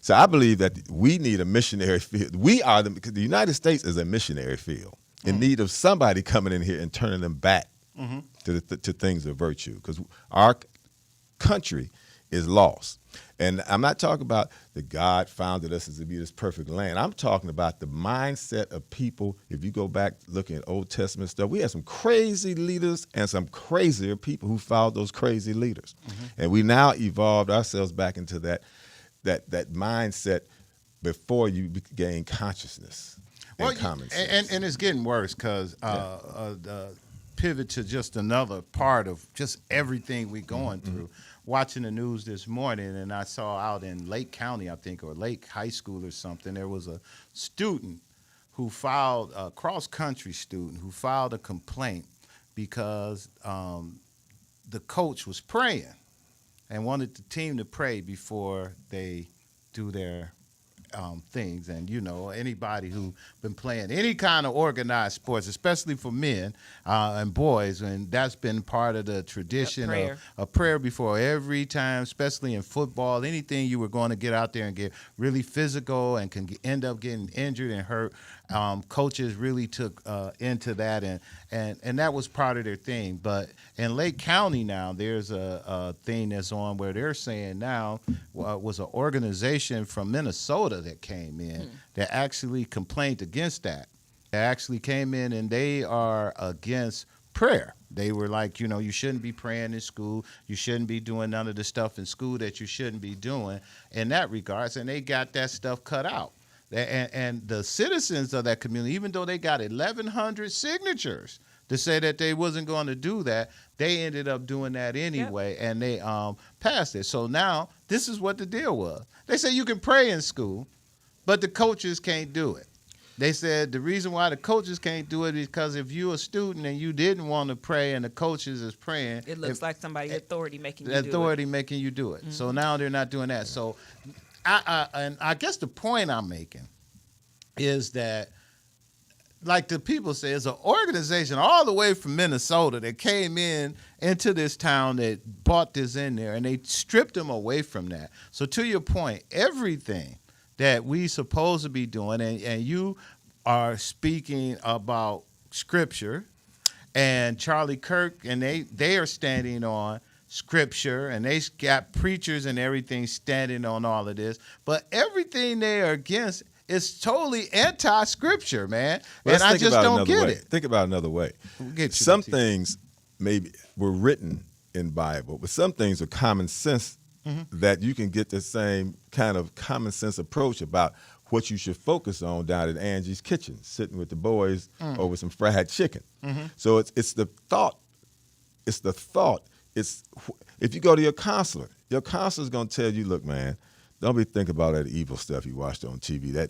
So I believe that we need a missionary field. Because the United States is a missionary field in need of somebody coming in here and turning them back to things of virtue, because our country is lost. And I'm not talking about the God founded us to be this perfect land. I'm talking about the mindset of people. If you go back looking at Old Testament stuff, we had some crazy leaders and some crazier people who followed those crazy leaders. And we now evolved ourselves back into that mindset before you gain consciousness and common sense. And it's getting worse because pivot to just another part of just everything we're going through. Watching the news this morning, and I saw out in Lake County, I think, or Lake High School or something, there was a student who filed, a cross-country student, who filed a complaint because the coach was praying and wanted the team to pray before they do their things. And, you know, anybody who been playing any kind of organized sports, especially for men and boys, and that's been part of the tradition of prayer before every time, especially in football, anything you were going to get out there and get really physical and can end up getting injured and hurt. Coaches really took into that, and that was part of their thing. But in Lake County now, there's a thing that's on where they're saying now was an organization from Minnesota that came in that actually complained against that. They actually came in and they are against prayer. They were like, you know, you shouldn't be praying in school. You shouldn't be doing none of the stuff in school that you shouldn't be doing in that regards. And they got that stuff cut out. And the citizens of that community, even though they got 1,100 signatures to say that they wasn't going to do that, they ended up doing that anyway, and they passed it. So now this is what the deal was. They say you can pray in school, but the coaches can't do it. They said the reason why the coaches can't do it is because if you're a student and you didn't want to pray and the coaches is praying, it looks like somebody's authority making you do it. So now they're not doing that. So I guess the point I'm making is that, like the people say, it's an organization all the way from Minnesota that came into this town that bought this in there, and they stripped them away from that. So to your point, everything that we supposed to be doing, and you are speaking about Scripture, and Charlie Kirk, and they are standing on Scripture, and they got preachers and everything standing on all of this, but everything they are against is totally anti-Scripture, man. And I just don't get it. Think about another way. Some things maybe were written in Bible, but some things are common sense that you can get the same kind of common sense approach about what you should focus on down at Angie's Kitchen, sitting with the boys over some fried chicken. So it's the thought. It's the thought. It's if you go to your counselor's going to tell you, look, man, don't be thinking about that evil stuff you watched on TV,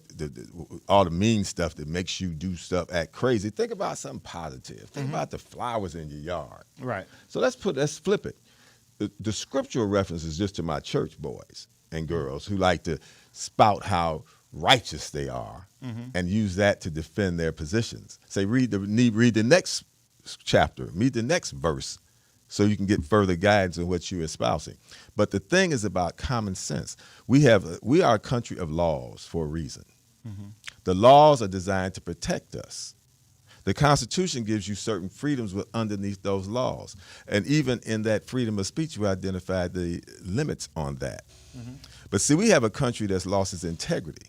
all the mean stuff that makes you do stuff, act crazy. Think about something positive. Think about the flowers in your yard. Right. So let's flip it. The scriptural reference is just to my church boys and girls who like to spout how righteous they are and use that to defend their positions. Say, read the next chapter, read the next verse, so you can get further guidance on what you're espousing. But the thing is about common sense. We are a country of laws for a reason. The laws are designed to protect us. The Constitution gives you certain freedoms underneath those laws. And even in that freedom of speech, you identified the limits on that. But see, we have a country that's lost its integrity.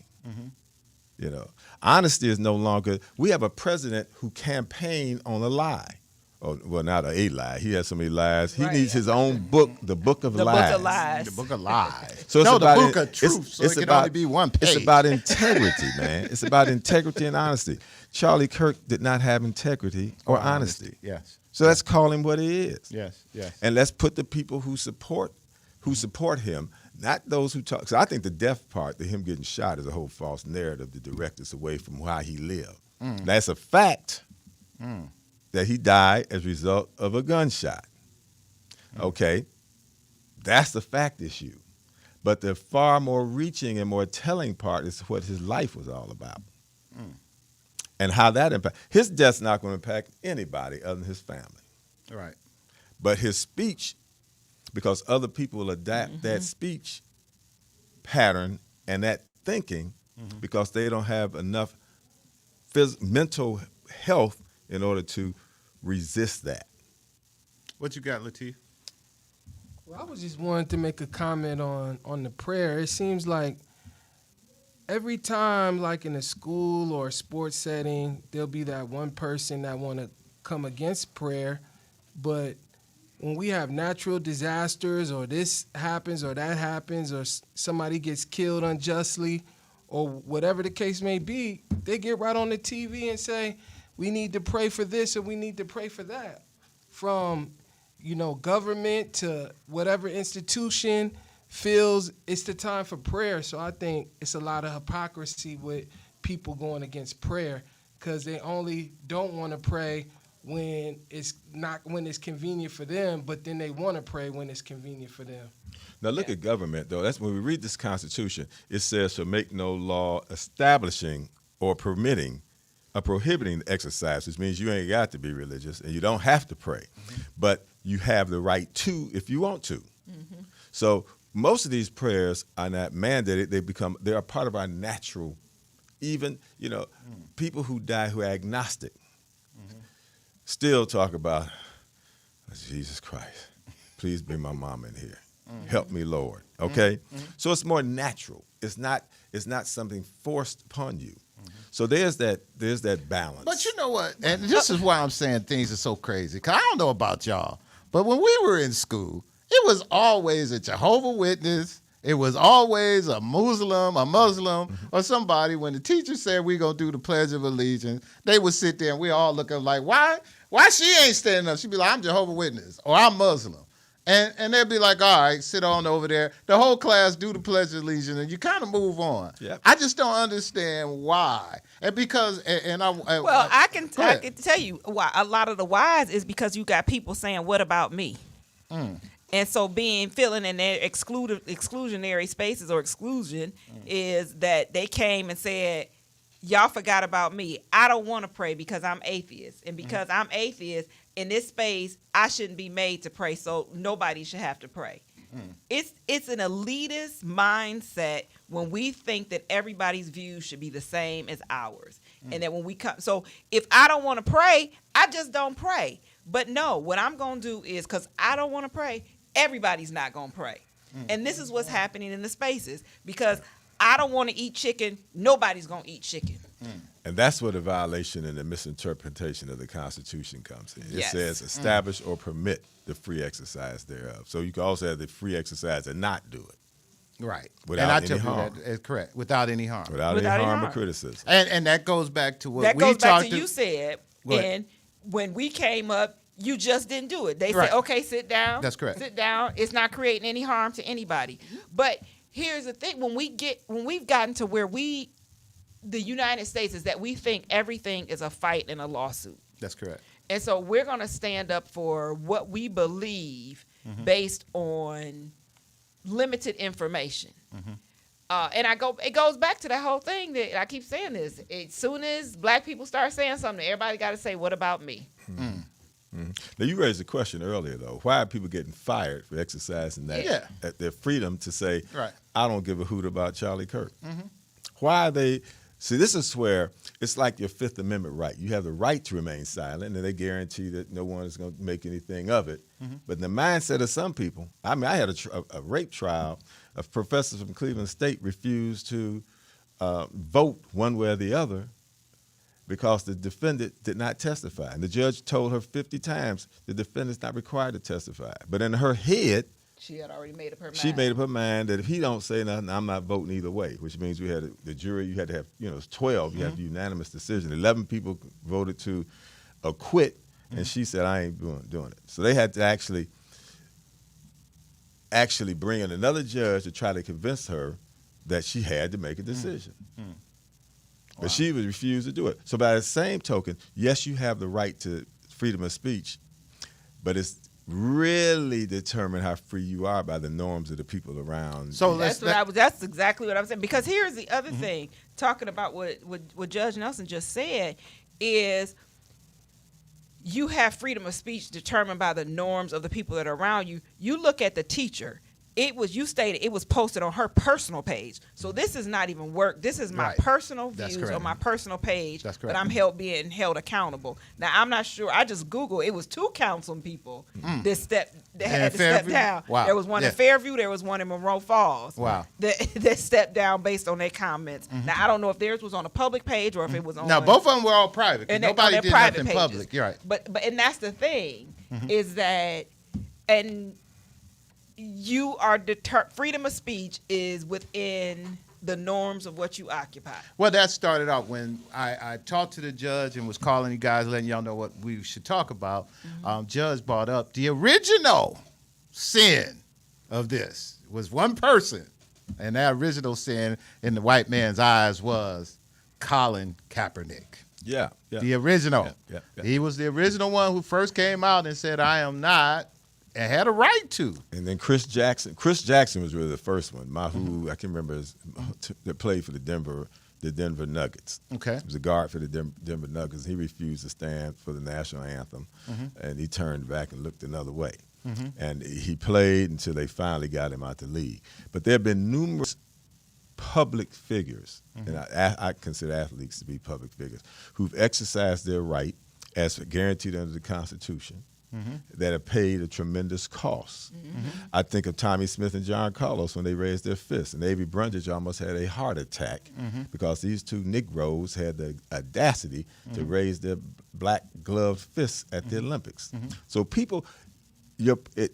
You know, honesty is no longer. We have a president who campaigned on a lie. Oh, well, not a lie. He has so many lies. He needs his own book, the Book of Lies. Book of Lies. The Book of Lies. So the Book of Truth, so it can only be one page. It's about integrity, man. It's about integrity and honesty. Charlie Kirk did not have integrity or honesty. Yes. So let's call him what he is. Yes, yes. And let's put the people who support him not those who talk. So I think the death part, him getting shot, is a whole false narrative that directs us away from how he lived. That's a fact that he died as a result of a gunshot. Okay, that's the fact issue. But the far more reaching and more telling part is what his life was all about. And how that impact. His death's not going to impact anybody other than his family. Right. But his speech, because other people will adapt that speech pattern and that thinking because they don't have enough mental health in order to resist that. What you got, Lateef? Well, I was just wanting to make a comment on the prayer. It seems like every time, like in a school or a sports setting, there'll be that one person that want to come against prayer. But when we have natural disasters or this happens or that happens or somebody gets killed unjustly or whatever the case may be, they get right on the TV and say, we need to pray for this or we need to pray for that. From, government to whatever institution feels it's the time for prayer. So I think it's a lot of hypocrisy with people going against prayer because they only don't want to pray when it's convenient for them, but then they want to pray when it's convenient for them. Now look at government, though. That's when we read this Constitution. It says, "Shall make no law establishing or prohibiting the exercise," which means you ain't got to be religious and you don't have to pray, but you have the right to if you want to. So most of these prayers are not mandated. They are part of our natural. Even people who die who are agnostic. Still talk about Jesus Christ. Please bring my mom in here. Help me, Lord. Okay, so it's more natural. It's not something forced upon you. So there's that balance. But you know what? And this is why I'm saying things are so crazy. Because I don't know about y'all, but when we were in school, it was always a Jehovah's Witness. It was always a Muslim, or somebody. When the teacher said we're going to do the Pledge of Allegiance, they would sit there and we all look up like, why she ain't standing up? She'd be like, I'm Jehovah's Witness or I'm Muslim. And they'd be like, all right, sit on over there. The whole class do the Pledge of Allegiance and you kind of move on. Yep. I just don't understand why. And because, I can tell you why. A lot of the whys is because you got people saying, what about me? And so feeling in their exclusionary spaces or exclusion is that they came and said, y'all forgot about me. I don't want to pray because I'm atheist. And because I'm atheist, in this space, I shouldn't be made to pray, so nobody should have to pray. It's an elitist mindset when we think that everybody's views should be the same as ours. And that when we come, so if I don't want to pray, I just don't pray. But no, what I'm going to do is, because I don't want to pray, everybody's not going to pray. And this is what's happening in the spaces because I don't want to eat chicken. Nobody's going to eat chicken. And that's where the violation and the misinterpretation of the Constitution comes in. It says establish or permit the free exercise thereof. So you can also have the free exercise and not do it. Right. Without any harm. That is correct. Without any harm. Without any harm or criticism. And that goes back to what that we goes back talked to you said. And when we came up, you just didn't do it. They said, okay, sit down. That's correct. Sit down. It's not creating any harm to anybody. But here's the thing. When we've gotten to where the United States is that we think everything is a fight and a lawsuit. That's correct. And so we're going to stand up for what we believe based on limited information. And it goes back to that whole thing that I keep saying this. As soon as black people start saying something, everybody got to say, what about me? Now, you raised a question earlier, though. Why are people getting fired for exercising their freedom to say, I don't give a hoot about Charlie Kirk? Why are they... See, this is where it's like your Fifth Amendment right. You have the right to remain silent, and they guarantee that no one is going to make anything of it. But in the mindset of some people, I had a rape trial. A professor from Cleveland State refused to vote one way or the other because the defendant did not testify. And the judge told her 50 times the defendant's not required to testify. But in her head, she had already made up her mind. She made up her mind that if he don't say nothing, I'm not voting either way, which means we had the jury, you had to have, it's 12, you have a unanimous decision. 11 people voted to acquit, and she said, I ain't doing it. So they had to actually actually bringing another judge to try to convince her that she had to make a decision. But she would refuse to do it. So by the same token, yes, you have the right to freedom of speech, but it's really determined how free you are by the norms of the people around. So that's exactly what I'm saying. Because here's the other thing, talking about what Judge Nelson just said, is you have freedom of speech determined by the norms of the people that are around you. You look at the teacher. You stated it was posted on her personal page. So this is not even work. This is my personal views on my personal page. That's correct. But I'm being held accountable. Now I'm not sure. I just Googled. It was 2 council people that had to step down. Wow. There was one in Fairview. There was one in Monroe Falls. Wow. That stepped down based on their comments. Now I don't know if theirs was on a public page or if it was on. Now both of them were all private. And nobody did nothing pages. public. You're right. But and that's the thing is that you are freedom of speech is within the norms of what you occupy. Well, that started out when I talked to the judge and was calling you guys, letting y'all know what we should talk about. Judge brought up the original sin of this was one person, and that original sin in the white man's eyes was Colin Kaepernick. Yeah. The original. Yeah. He was the original one who first came out and said, "I am not," and had a right to. And then Chris Jackson. Chris Jackson was really the first one. I can remember that played for the Denver Nuggets. Okay. He was a guard for the Denver Nuggets. He refused to stand for the national anthem, and he turned back and looked another way. And he played until they finally got him out the league. But there have been numerous public figures, and I consider athletes to be public figures, who've exercised their right as guaranteed under the Constitution, that have paid a tremendous cost. I think of Tommy Smith and John Carlos when they raised their fists, and Avery Brundage almost had a heart attack because these 2 Negroes had the audacity to raise their black gloved fists at the Olympics. So people,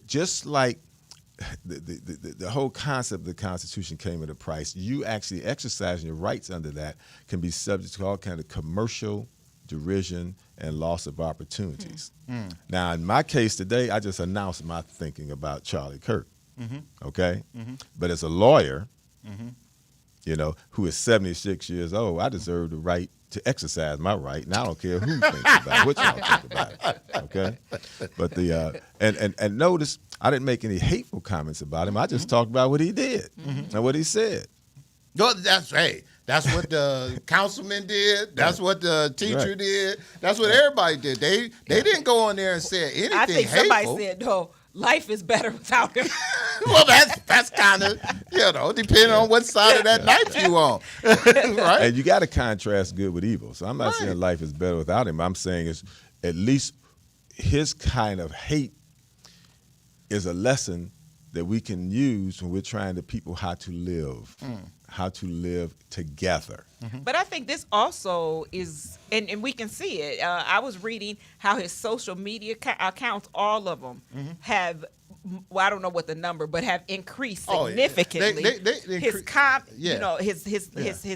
just like the whole concept of the Constitution came at a price, you actually exercising your rights under that can be subject to all kind of commercial derision and loss of opportunities. Now, in my case today, I just announced my thinking about Charlie Kirk, okay? But as a lawyer, who is 76 years old, I deserve the right to exercise my right, and I don't care who thinks about it, what y'all think about it, okay? But and notice, I didn't make any hateful comments about him. I just talked about what he did and what he said. No, that's what the councilman did. That's what the teacher did. That's what everybody did. They didn't go on there and say anything I think hateful. somebody said, no, life is better without him. Well, that's kind of, depending on what side of that knife you on. Right? And you got to contrast good with evil. So I'm not saying life is better without him. I'm saying it's at least his kind of hate is a lesson that we can use when we're trying to people how to live together. But I think this also is, and we can see it. I was reading how his social media accounts, all of them, have, well, I don't know what the number, but have increased significantly. They his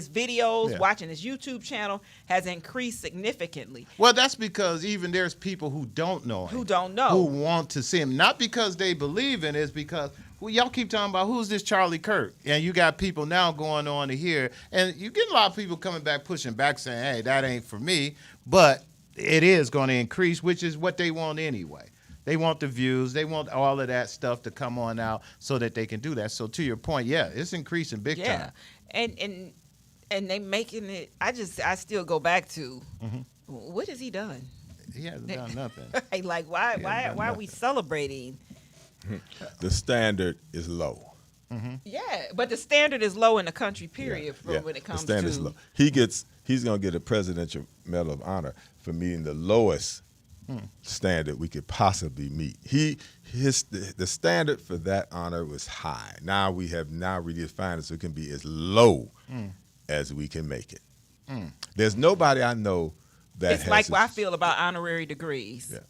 videos, watching his YouTube channel has increased significantly. Well, that's because even there's people who don't know him. Who want to see him. Not because they believe in it, it's because y'all keep talking about who's this Charlie Kirk, and you got people now going on to here, and you get a lot of people coming back, pushing back, saying, "Hey, that ain't for me," but it is going to increase, which is what they want anyway. They want the views, they want all of that stuff to come on out so that they can do that. So to your point, it's increasing big time. And they making it. I still go back to what has he done? He hasn't done nothing. Like why are we celebrating? The standard is low. Yeah, but the standard is low in the country, period, when it comes to. The standard is low. He's going to get a Presidential Medal of Honor for meeting the lowest standard we could possibly meet. The standard for that honor was high. Now we have redefined it so it can be as low as we can make it. There's nobody I know that it's like what I feel about honorary degrees. Yeah.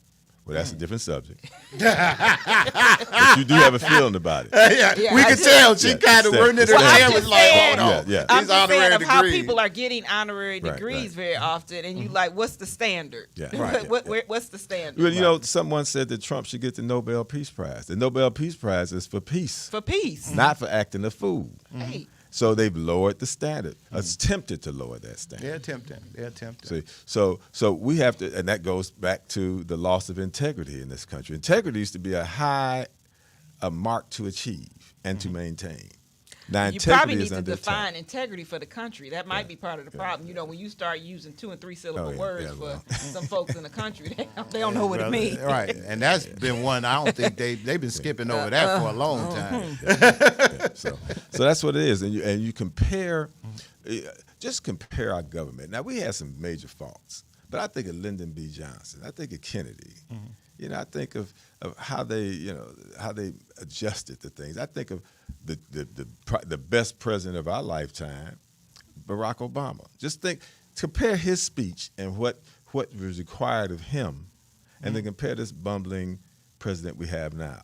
Well, that's a different subject. But you do have a feeling about it. Yeah, we can tell. She kind of wording it her hand was like, hold on. I'm These just saying honorary of how degrees. people are getting honorary degrees very often, and you like, what's the standard? Yeah. Right. What's the standard? Well, you know, someone said that Trump should get the Nobel Peace Prize. The Nobel Peace Prize is for peace. For peace. Not for acting a fool. Hey. So they've lowered the standard, attempted to lower that standard. They're attempting. See, so we have to, and that goes back to the loss of integrity in this country. Integrity used to be a mark to achieve and to maintain. Now, You probably integrity need is to under define attack. integrity for the country. That might be part of the problem. You know, when you start using 2 and 3 syllable words for well. some folks in the country, they don't know what it means. Right, and that's been one. I don't think they've been skipping over that for a long time. So that's what it is, and you compare, just compare our government. Now we had some major faults, but I think of Lyndon B. Johnson. I think of Kennedy. You know, I think of how they adjusted to things. I think of the best president of our lifetime, Barack Obama. Just compare his speech and what was required of him, and then compare this bumbling president we have now.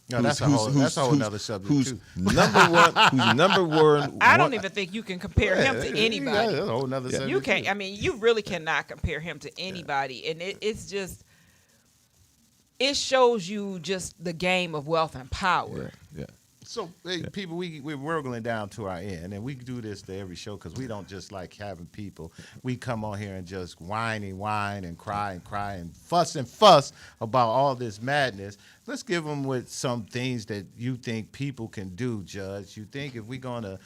No, that's a whole nother subject who's too. number one. I don't even think you can compare him to anybody. Yeah, that's a whole nother subject. You can't. too. I mean, you really cannot compare him to anybody, and it's just. It shows you just the game of wealth and power. Yeah. So, hey, people, we're whirling down to our end, and we do this to every show because we don't just like having people. We come on here and just whine and cry and fuss about all this madness. Let's give them with some things that you think people can do, Judge. You think if we're going to,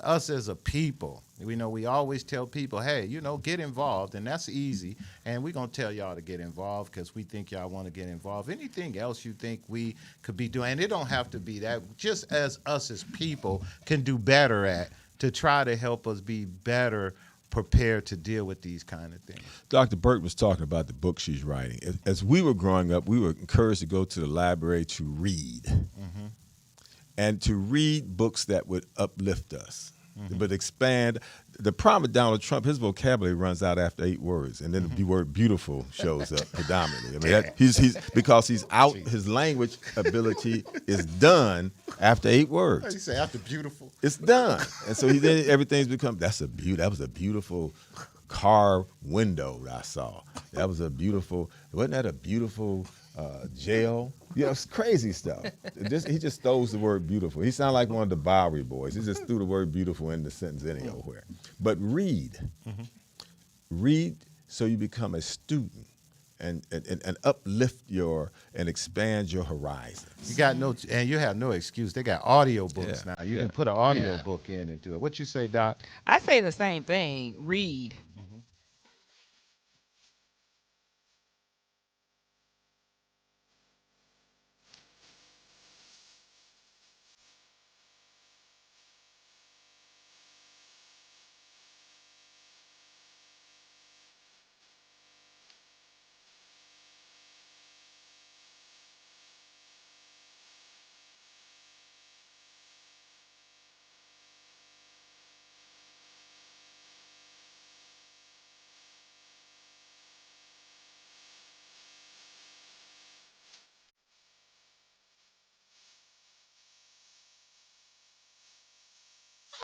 us as a people, we always tell people, hey, get involved, and that's easy. And we're going to tell y'all to get involved because we think y'all want to get involved. Anything else you think we could be doing, and it don't have to be that, just as us as people can do better at to try to help us be better prepared to deal with these kind of things. Dr. Burke was talking about the book she's writing. As we were growing up, we were encouraged to go to the library to read, and to read books that would uplift us, but expand. The problem with Donald Trump, his vocabulary runs out after 8 words, and then the word beautiful shows up predominantly. I mean, he's because he's out, his language ability is done after 8 words. What do you say, after beautiful? It's done. And so then everything's become, that was a beautiful car window that I saw. That was a beautiful, wasn't that a beautiful jail? It's crazy stuff. He just throws the word beautiful. He sounded like one of the Bowery boys. He just threw the word beautiful in the sentence anywhere. But read. Read so you become a student and uplift and expand your horizons. You have no excuse. They got audio books now. You can put an audio book in and do it. What you say, Doc? I say the same thing. Read.